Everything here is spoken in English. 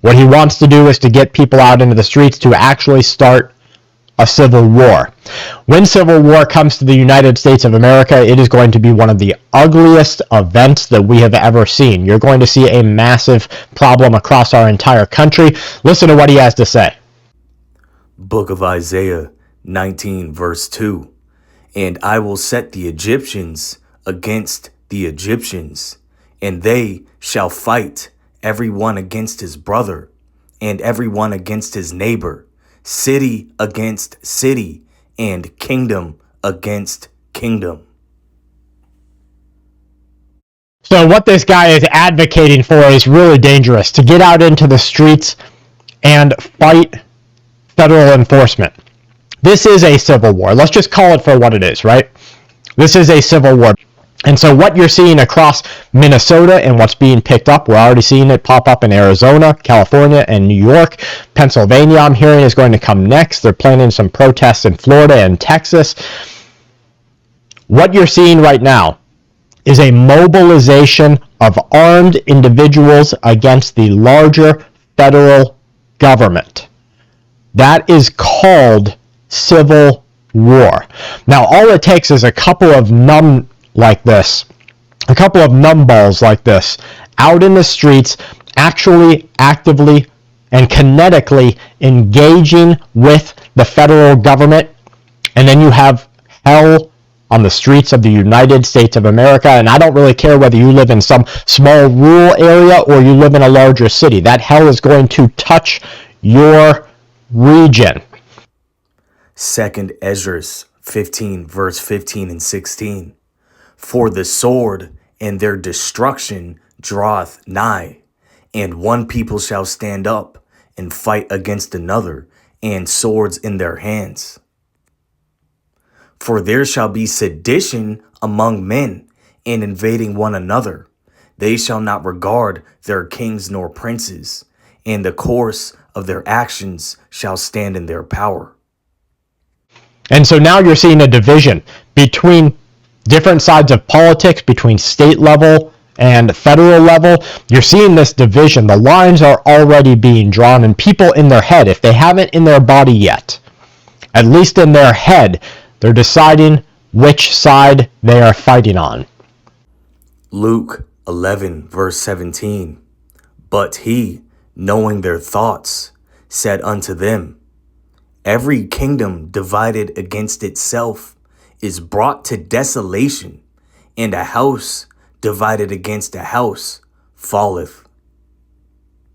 What he wants to do is to get people out into the streets to actually start a civil war. When civil war comes to the United States of America, it is going to be one of the ugliest events that we have ever seen. You're going to see a massive problem across our entire country. Listen to what he has to say. Book of Isaiah 19 verse 2. And I will set the Egyptians against the Egyptians, and they shall fight, every one against his brother, and every one against his neighbor, city against city, and kingdom against kingdom. So what this guy is advocating for is really dangerous, to get out into the streets and fight federal enforcement. This is a civil war. Let's just call it for what it is, right? This is a civil war. And so what you're seeing across Minnesota and what's being picked up, we're already seeing it pop up in Arizona, California, and New York. Pennsylvania, I'm hearing, is going to come next. They're planning some protests in Florida and Texas. What you're seeing right now is a mobilization of armed individuals against the larger federal government. That is called civil war. Now, all it takes is a couple of numbballs like this out in the streets, actually actively and kinetically engaging with the federal government, and then you have hell on the streets of the United States of America. And I don't really care whether you live in some small rural area or you live in a larger city. That hell is going to touch your region. 2 Esdras 15 verse 15 and 16. For the sword and their destruction draweth nigh, and one people shall stand up and fight against another, and swords in their hands. For there shall be sedition among men, and invading one another. They shall not regard their kings nor princes, and the course of their actions shall stand in their power. And so now you're seeing a division between different sides of politics, between state level and federal level. You're seeing this division. The lines are already being drawn, and people in their head, if they haven't in their body yet, at least in their head, they're deciding which side they are fighting on. Luke 11 verse 17. But he, knowing their thoughts, said unto them, Every kingdom divided against itself is brought to desolation, and a house divided against a house falleth.